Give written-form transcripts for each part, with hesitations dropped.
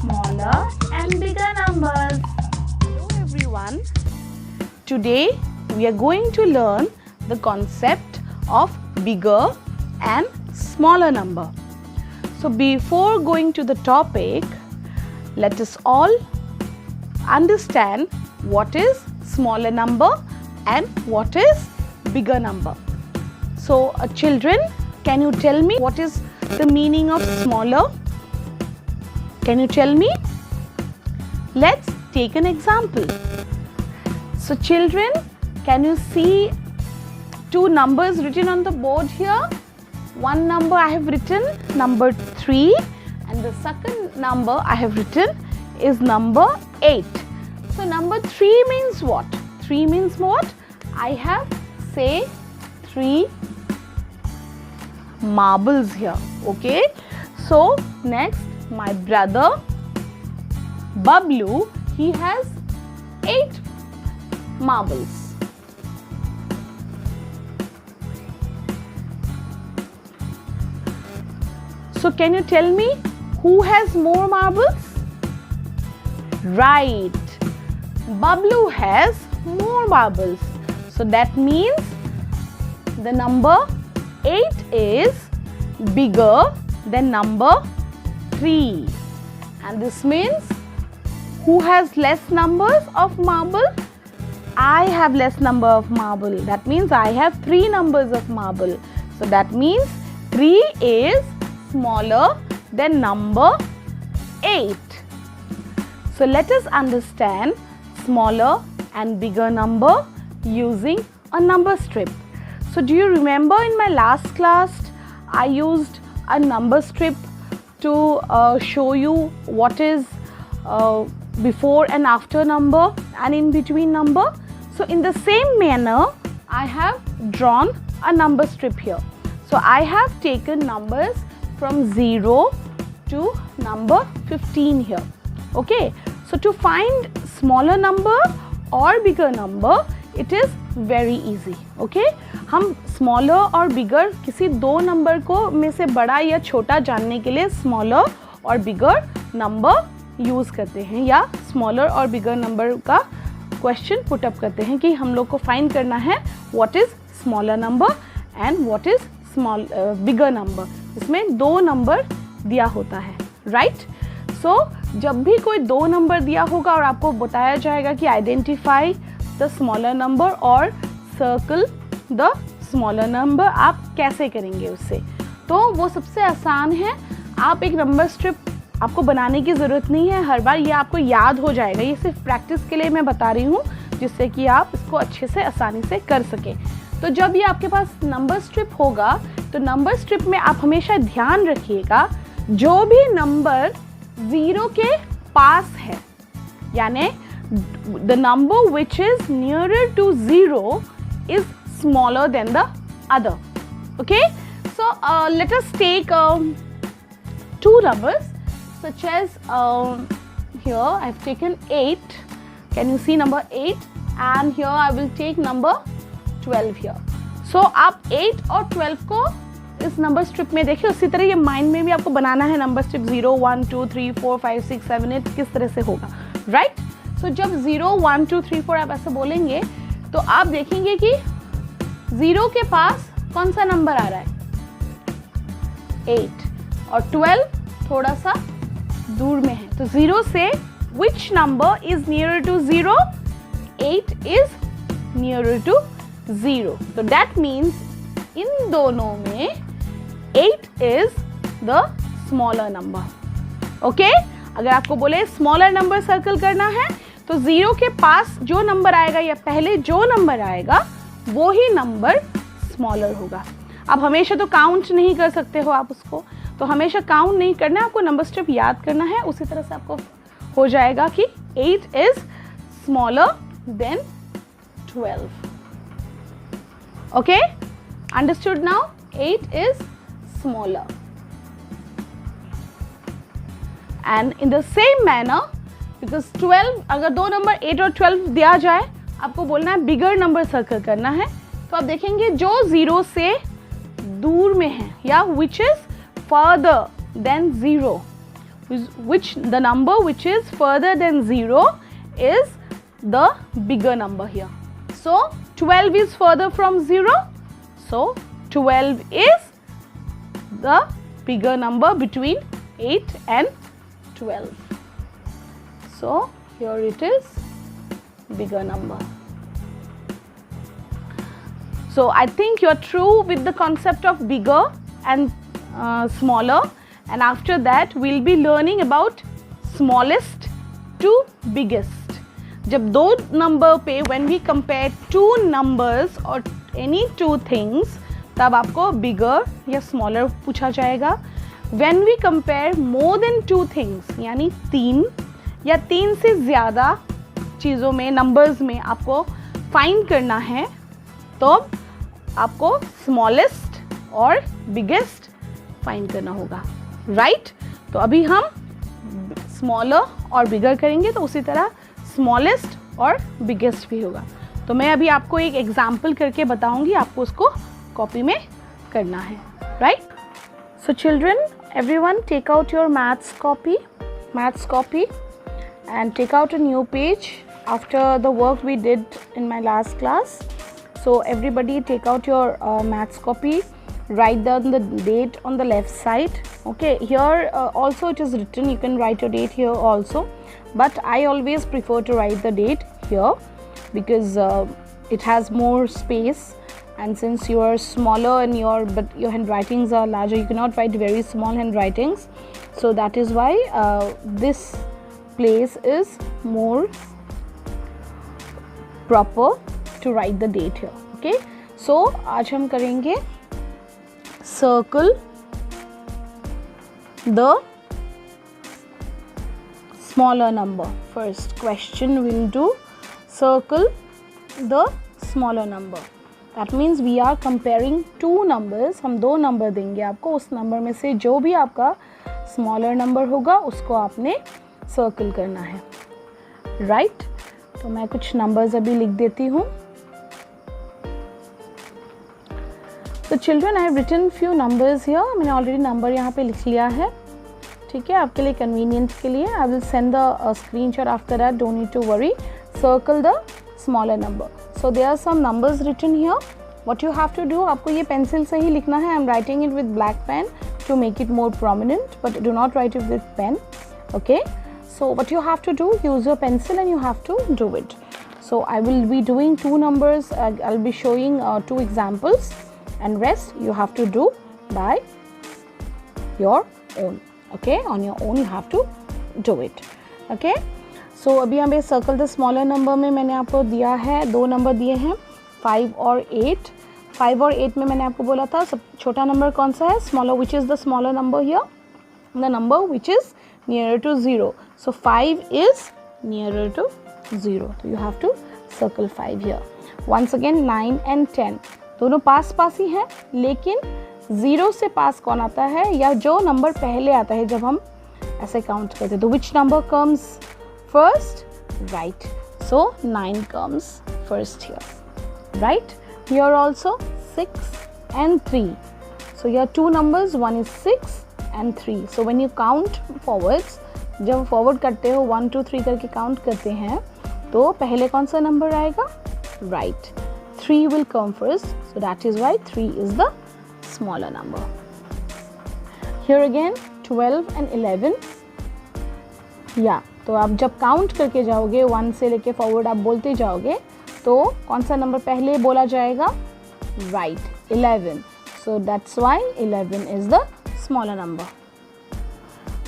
smaller and bigger numbers. Hello everyone. Today we are going to learn the concept of bigger and smaller number. So before going to the topic, let us all understand what is smaller number and what is bigger number. So children, can you tell me what is the meaning of smaller? Can you tell me? Let's take an example. So children, can you see two numbers written on the board here? One number I have written number 3 and the second number I have written is number 8. So number 3 means what? 3 means what? I have say 3 marbles here. Okay. So next my brother Bablu, he has 8 marbles. So can you tell me who has more marbles? Right, Bablu has more marbles. So that means the number 8 is bigger than number 3. And this means who has less numbers of marble? I have less number of marble. That means I have 3 numbers of marble. So that means 3 is smaller than number 8. So let us understand smaller and bigger number using a number strip. So do you remember in my last class I used a number strip to show you what is before and after number and in between number. So in the same manner I have drawn a number strip here. So I have taken numbers from 0 to number 15 here. Okay. So to find smaller number or bigger number, it is very easy. Okay. हम smaller और bigger किसी दो number को में से बड़ा या छोटा जानने के लिए smaller और bigger number यूज़ करते हैं या smaller और bigger number का क्वेश्चन पुट अप करते हैं कि हम लोग को फाइंड करना है what is smaller number and what is bigger number. इसमें 2 नंबर दिया होता है. राइट. सो जब भी कोई 2 नंबर दिया होगा और आपको बताया जाएगा कि आइडेंटिफाई द स्मॉलर नंबर और सर्कल द स्मॉलर नंबर, आप कैसे करेंगे उससे? तो वो सबसे आसान है. आप एक नंबर स्ट्रिप आपको बनाने की ज़रूरत नहीं है. हर बार ये आपको याद हो जाएगा. ये सिर्फ प्रैक्टिस के लिए मैं बता रही हूँ जिससे कि आप इसको अच्छे से आसानी से कर सकें. तो जब ये आपके पास नंबर स्ट्रिप होगा तो नंबर स्ट्रिप में आप हमेशा ध्यान रखिएगा जो भी नंबर 0 के पास है, यानी the number which is nearer to 0 is smaller than the other. Okay. So let us take 2 numbers. Such as here I have taken 8. Can you see number 8? And here I will take number 12 here. So आप 8 और 12 को इस number strip में देखिए. उसी तरह ये mind में भी आपको बनाना है नंबर स्ट्रिप 0, 1, 2, 3, 4, 5, 6, 7, 8 किस तरह से होगा. राइट. सो जब 0, 1, 2, 3, 4 आप ऐसे बोलेंगे तो आप देखेंगे कि 0 के पास कौन सा नंबर आ रहा है? 8. और 12 थोड़ा सा दूर में है. तो 0 से which number is nearer to 0? 8 is nearer to 0. So that means इन दोनों में 8 is the smaller number. Okay? अगर आपको बोले स्मॉलर नंबर सर्कल करना है तो 0 के पास जो नंबर आएगा या पहले जो नंबर आएगा वो ही नंबर स्मॉलर होगा. आप हमेशा तो काउंट नहीं कर सकते हो आप उसको, तो हमेशा काउंट नहीं करना है, आपको नंबर स्ट्रिप याद करना है. उसी तरह से आपको हो जाएगा कि 8 is smaller then 12. Okay. Understood now? 8 is smaller. And in the same manner because 12, अगर 2 नंबर 8 और 12 दिया जाए, आपको बोलना है बिगर नंबर सर्कल करना है. तो आप देखेंगे जो 0 से दूर में है या which is further than 0, which the number which is further than 0 is the bigger number here. So 12 is further from 0, so 12 is the bigger number between 8 and 12. So here it is, bigger number. So I think you're true with the concept of bigger and smaller, and after that we'll be learning about smallest to biggest. जब दो number पे when we compare two numbers or any two things, तब आपको bigger या smaller पूछा जाएगा. When we compare more than two things, यानी तीन या तीन से ज़्यादा चीज़ों में, numbers में आपको find करना है, तो आपको smallest और biggest find करना होगा, right? तो अभी हम smaller और bigger करेंगे, तो उसी तरह smallest और biggest भी होगा. तो मैं अभी आपको एक एग्जाम्पल करके बताऊंगी, आपको उसको कॉपी में करना है, right? So children, everyone take out your maths copy and take out a new page after the work we did in my last class. So everybody take out your maths copy, write down the date on the left side. Okay, here also it is written, you can write your date here also, but I always prefer to write the date here because it has more space, and since you are smaller and but your handwritings are larger, you cannot write very small handwritings, so that is why this place is more proper to write the date here. Okay, so आज हम करेंगे circle the smaller number. First question we'll do circle the smaller number. That means we are comparing two numbers. हम दो number देंगे आपको, उस number में से जो भी आपका स्मॉलर नंबर होगा उसको आपने सर्कल करना है, राइट? तो मैं कुछ नंबर्स अभी लिख देती हूँ. तो children I have written few numbers here. मैंने ऑलरेडी नंबर यहाँ पे लिख लिया है, ठीक है, आपके लिए कन्वीनियंट के लिए. I will send the screenshot after that, don't need to worry. Circle the smaller number. So there are some numbers written here. What you have to do, आपको ये पेंसिल से ही लिखना है. I am writing it with black pen to make it more prominent, but do not write it with pen. Okay. So what you have to do, use your pencil and you have to do it. So I will be doing two numbers. I'll be showing two examples, and rest you have to do by your own. Okay, on your own you have to do it. Okay. सो अभी हमें circle the smaller number में मैंने आपको दिया है, दो number दिए हैं 5 और 8. 5 और 8 में मैंने आपको बोला था सब छोटा नंबर कौन सा है, smaller, which is the smaller number here, the number which is nearer to 0. So 5 is nearer to 0, तो you have to circle 5 here. Once again 9 and 10 दोनों पास पास ही हैं, लेकिन 0 से पास कौन आता है, या जो नंबर पहले आता है जब हम ऐसे काउंट करते हैं, तो which number comes first, right? So 9 comes first here, right? Here also 6 and 3. So here two numbers, one is 6 and 3. So when you count forwards, जब forward करते हो 1 2 3 करके count करते हैं, तो पहले कौन सा नंबर आएगा, right? 3 will come first, so that is why 3 is the smaller number. Here again 12 and 11. Yeah. तो आप जब काउंट करके जाओगे 1 से लेके फॉरवर्ड आप बोलते जाओगे, तो कौन सा नंबर पहले बोला जाएगा, right, 11. So that's why 11 is the smaller number.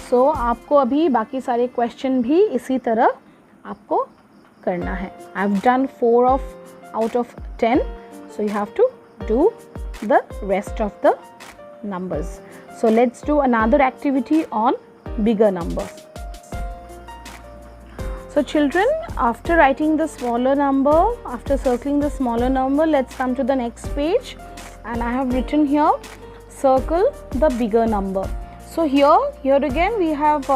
So आपको अभी बाकी सारे क्वेश्चन भी इसी तरह आपको करना है. I have done 4 out of 10, so you have to do the rest of the numbers. So let's do another activity on bigger number. So children, after writing the smaller number, after circling the smaller number, let's come to the next page, and I have written here circle the bigger number. So here again we have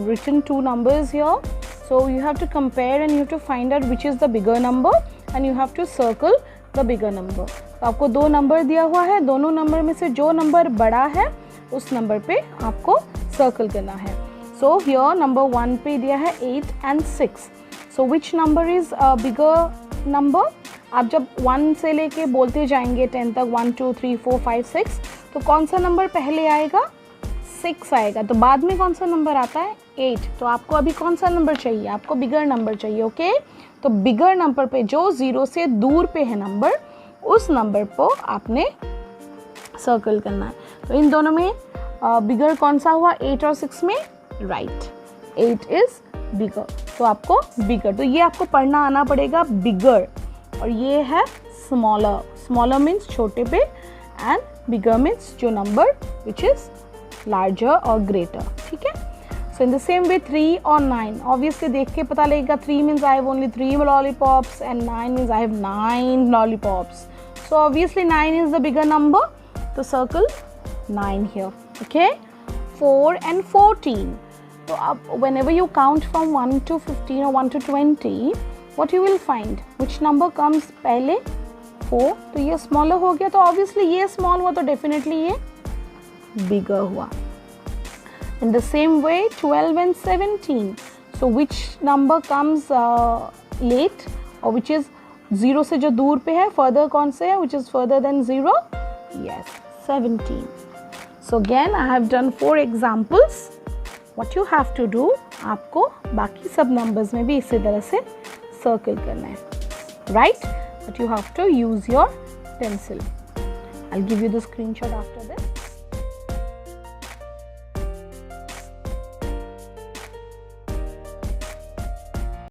written two numbers here. So you have to compare and you have to find out which is the bigger number, and you have to circle the bigger number. तो आपको दो number दिया हुआ है, दोनों number में से जो नंबर बड़ा है उस नंबर पे आपको सर्कल करना है. सो हियर नंबर 1 पे दिया है 8 and 6. So which number is bigger number? आप जब 1 से लेके बोलते जाएंगे 10 तक 1 2 3 4 5 6, तो कौन सा नंबर पहले आएगा? 6 आएगा. तो बाद में कौन सा नंबर आता है? 8. तो आपको अभी कौन सा नंबर चाहिए? आपको बिगर नंबर चाहिए. ओके, तो बिगर नंबर पे जो 0 से दूर पे है नंबर, उस नंबर को आपने सर्कल करना है. तो इन दोनों में बिगर कौन सा हुआ? 8 और 6 में? Right, 8 is bigger. तो आपको बिगर, तो ये आपको पढ़ना आना पड़ेगा बिगर, और ये है स्मॉलर. स्मॉलर मीन्स छोटे पे, एंड बिगर मीन्स जो नंबर विच इज लार्जर और ग्रेटर. ठीक है. सो इन द सेम वे 3 और 9, ऑब्वियसली देख के पता लगेगा. 3 means I have only 3 lollipops and 9 means I have 9 lollipops. So obviously 9 is the bigger number. So circle 9 here. Okay. 4 and 14. So whenever you count from 1 to 15 or 1 to 20, what you will find? Which number comes पहले? 4. तो ये smaller हो गया, तो obviously ये small हुआ, तो definitely ये bigger हुआ. In the same way 12 and 17. So which number comes late, or which is 0 से जो दूर पे है, further कौन से है? Which is further than 0? Yes, 17. So again I have done 4 examples. What you have to do, आपको बाकी सब numbers में भी इसी तरह से circle करना है, right? But you have to use your pencil. I'll give you the screenshot after this.